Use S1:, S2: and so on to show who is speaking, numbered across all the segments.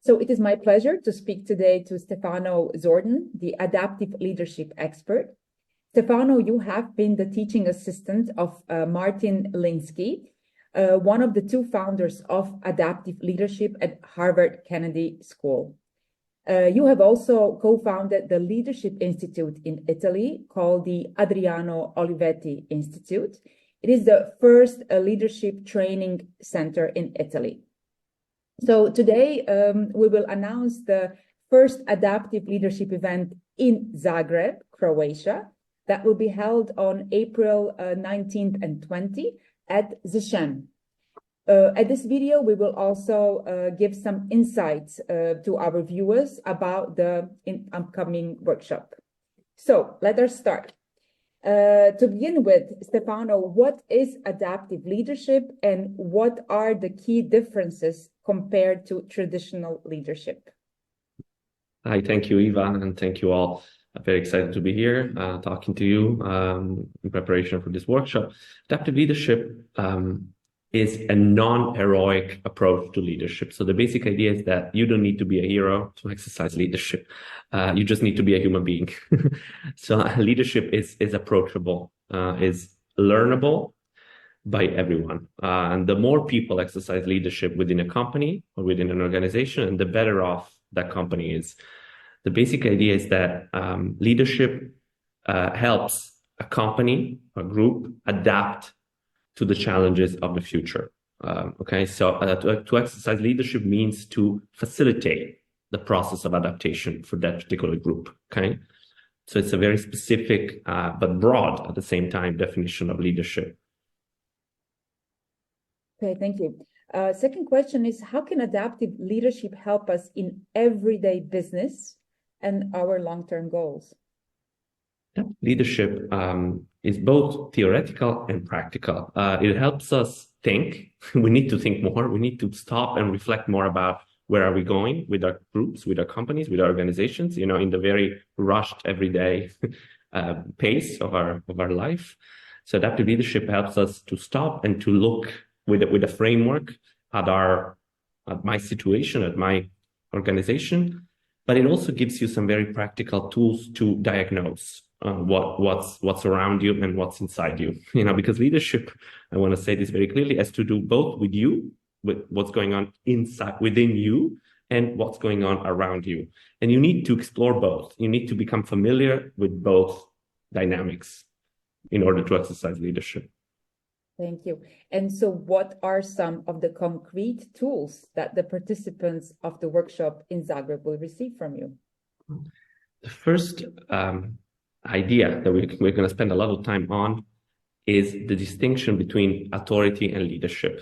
S1: So it is my pleasure to speak today to Stefano Zordan, the adaptive leadership expert. Stefano, you have been the teaching assistant of Martin Linsky, one of the two founders of adaptive leadership at Harvard Kennedy School. You have also co-founded the Leadership Institute in Italy called the Adriano Olivetti Institute. It is the first leadership training center in Italy. So today we will announce the first adaptive leadership event in Zagreb, Croatia, that will be held on April 19th and 20th at ZŠEM. At this video, we will also give some insights to our viewers about the upcoming workshop. So let us start. To begin with, Stefano, what is adaptive leadership and what are the key differences compared to traditional leadership?
S2: Hi, thank you, Eva, and thank you all. I'm very excited to be here talking to you in preparation for this workshop. Adaptive leadership is a non-heroic approach to leadership. So the basic idea is that you don't need to be a hero to exercise leadership. You just need to be a human being. So leadership is approachable, is learnable by everyone. And the more people exercise leadership within a company or within an organization, the better off that company is. The basic idea is that leadership helps a company, a group, adapt to the challenges of the future. To exercise leadership means to facilitate the process of adaptation for that particular group. Okay, so it's a very specific but broad at the same time definition of leadership.
S1: Okay, thank you. Second question is, how can adaptive leadership help us in everyday business and our long-term goals?
S2: Leadership is both theoretical and practical. It helps us think. We need to think more. We need to stop and reflect more about where are we going with our groups, with our companies, with our organizations, you know, in the very rushed everyday pace of our life. So adaptive leadership helps us to stop and to look with a framework at my situation, at my organization, but it also gives you some very practical tools to diagnose what's around you and what's inside you. You know, because leadership, I want to say this very clearly, has to do both with you, with what's going on inside within you, and what's going on around you. And you need to explore both. You need to become familiar with both dynamics in order to exercise leadership.
S1: Thank you. And so what are some of the concrete tools that the participants of the workshop in Zagreb will receive from you?
S2: The first idea that we're going to spend a lot of time on is the distinction between authority and leadership.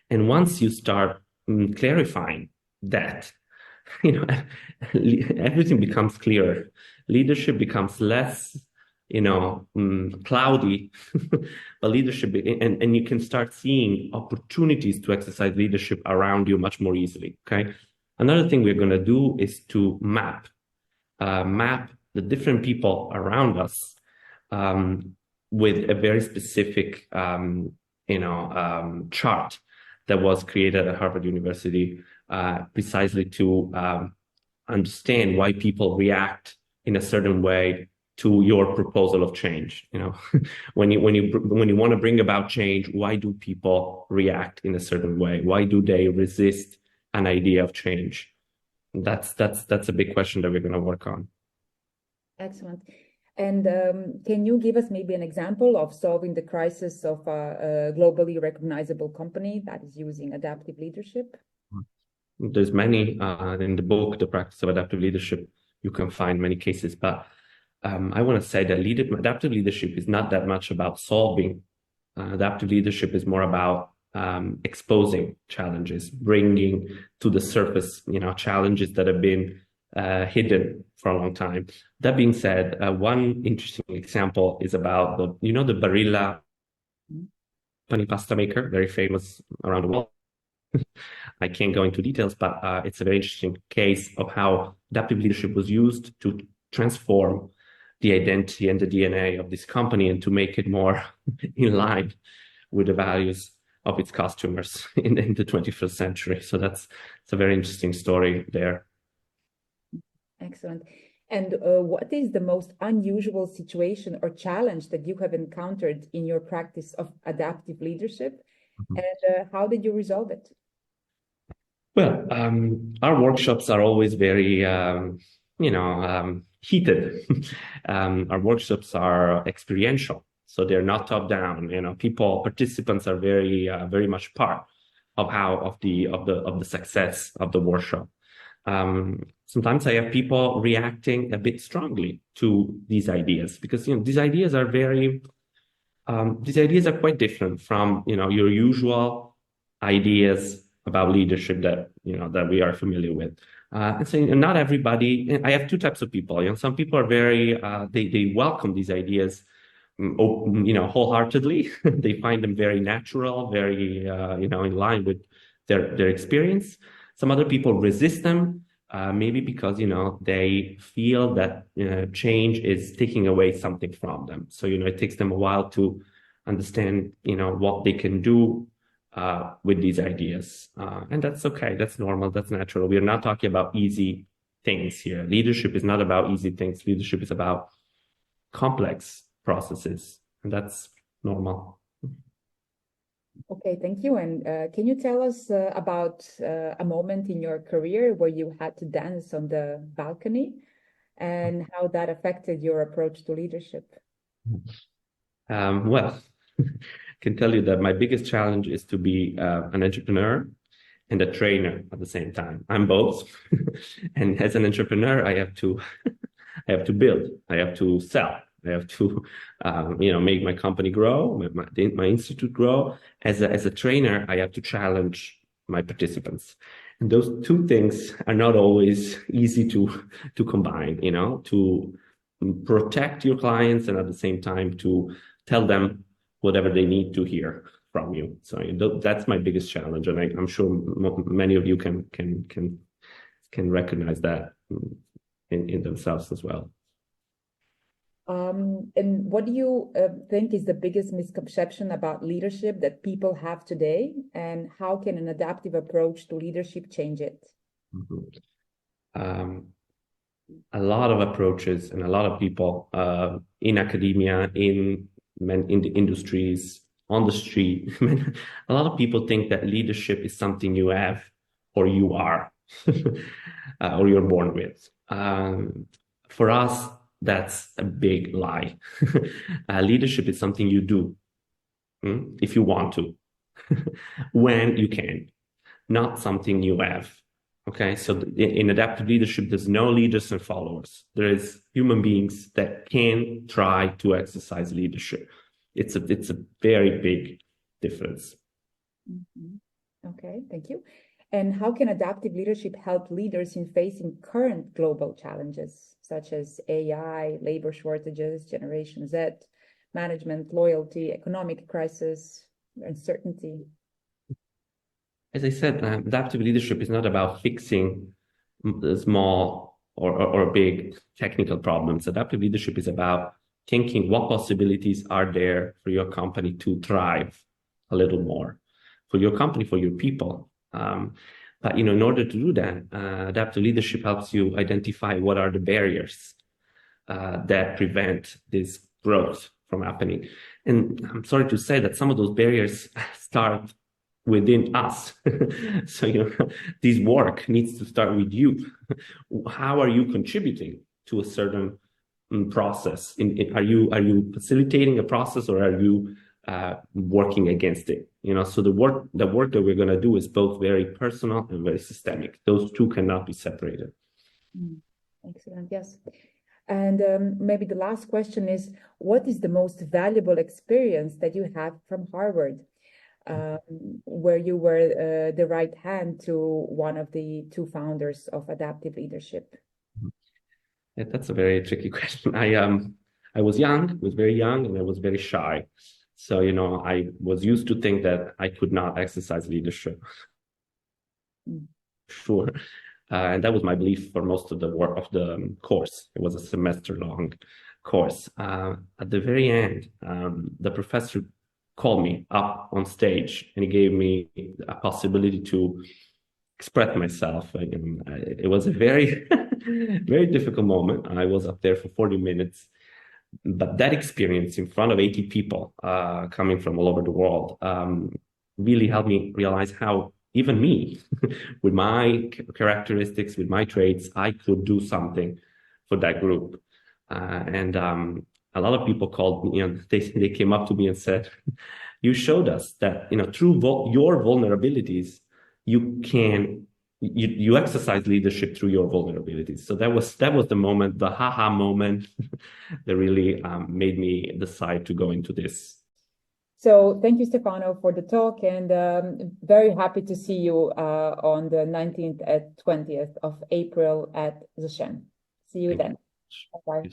S2: And once you start clarifying that, you know, everything becomes clearer. Leadership becomes less, you know, cloudy, but leadership, and you can start seeing opportunities to exercise leadership around you much more easily. Okay. Another thing we're going to do is to map the different people around us with a very specific, chart that was created at Harvard University precisely to understand why people react in a certain way to your proposal of change. You know, when you want to bring about change, why do people react in a certain way? Why do they resist an idea of change? That's a big question that we're going to work on.
S1: Excellent. And can you give us maybe an example of solving the crisis of a globally recognizable company that is using adaptive leadership?
S2: There's many in the book, The Practice of Adaptive Leadership. You can find many cases, but I want to say that adaptive leadership is not that much about solving. Adaptive leadership is more about exposing challenges, bringing to the surface, you know, challenges that have been hidden for a long time. That being said, one interesting example is about the Barilla pasta maker, very famous around the world. I can't go into details, but it's a very interesting case of how adaptive leadership was used to transform the identity and the DNA of this company and to make it more in line with the values of its customers in the 21st century. So it's a very interesting story there.
S1: Excellent. And what is the most unusual situation or challenge that you have encountered in your practice of adaptive leadership? And how did you resolve it?
S2: Well, our workshops are always very, heated. Our workshops are experiential, so they're not top down. Participants are very much part of the success of the workshop. Sometimes I have people reacting a bit strongly to these ideas because these ideas are quite different from your usual ideas about leadership that we are familiar with. And so not everybody. I have two types of people. Some people are very they welcome these ideas, wholeheartedly. They find them very natural, very in line with their experience. Some other people resist them, maybe because they feel that change is taking away something from them. So it takes them a while to understand what they can do with these ideas, and that's okay. That's normal. That's natural. We are not talking about easy things here. Leadership is not about easy things. Leadership is about complex processes, and that's normal.
S1: Okay, thank you. And can you tell us about a moment in your career where you had to dance on the balcony and how that affected your approach to leadership?
S2: Well, I can tell you that my biggest challenge is to be an entrepreneur and a trainer at the same time. I'm both. And as an entrepreneur, I have to build, I have to sell. I have to, make my company grow, my institute grow. As a trainer, I have to challenge my participants. And those two things are not always easy to combine, to protect your clients and at the same time to tell them whatever they need to hear from you. So that's my biggest challenge. And I'm sure many of you can recognize that in themselves as well.
S1: And what do you think is the biggest misconception about leadership that people have today, and how can an adaptive approach to leadership change it?
S2: A lot of approaches and a lot of people in academia, in the industries, on the street, a lot of people think that leadership is something you have or you are or you're born with. For us, that's a big lie. Leadership is something you do if you want to, when you can, not something you have. Okay, so in adaptive leadership, there's no leaders and followers. There is human beings that can try to exercise leadership. It's a very big difference.
S1: Okay, thank you. And how can adaptive leadership help leaders in facing current global challenges, such as AI, labor shortages, Generation Z, management, loyalty, economic crisis, uncertainty?
S2: As I said, adaptive leadership is not about fixing the small or big technical problems. Adaptive leadership is about thinking what possibilities are there for your company to thrive a little more, for your company, for your people. But in order to do that, adaptive leadership helps you identify what are the barriers that prevent this growth from happening. And I'm sorry to say that some of those barriers start within us. So, this work needs to start with you. How are you contributing to a certain process? Are you facilitating a process, or are you working against it? So the work that we're going to do is both very personal and very systemic. Those two cannot be separated.
S1: Excellent. Yes. And maybe the last question is, what is the most valuable experience that you have from Harvard, where you were the right hand to one of the two founders of adaptive leadership?
S2: Yeah, that's a very tricky question. I was very young, and I was very shy. So, I was used to think that I could not exercise leadership. Sure. And that was my belief for most of the work of the course. It was a semester-long course. At the very end, the professor called me up on stage, and he gave me a possibility to express myself. It was a very, very difficult moment. I was up there for 40 minutes, but that experience in front of 80 people coming from all over the world really helped me realize how even me, with my characteristics, with my traits, I could do something for that group. And a lot of people called me, and they came up to me and said, you showed us that, through your vulnerabilities, you exercise leadership through your vulnerabilities. So that was the moment, the haha moment that really made me decide to go into this.
S1: So thank you, Stefano, for the talk, and very happy to see you on the 19th and 20th of April at ZŠEM. See you then. Bye-bye.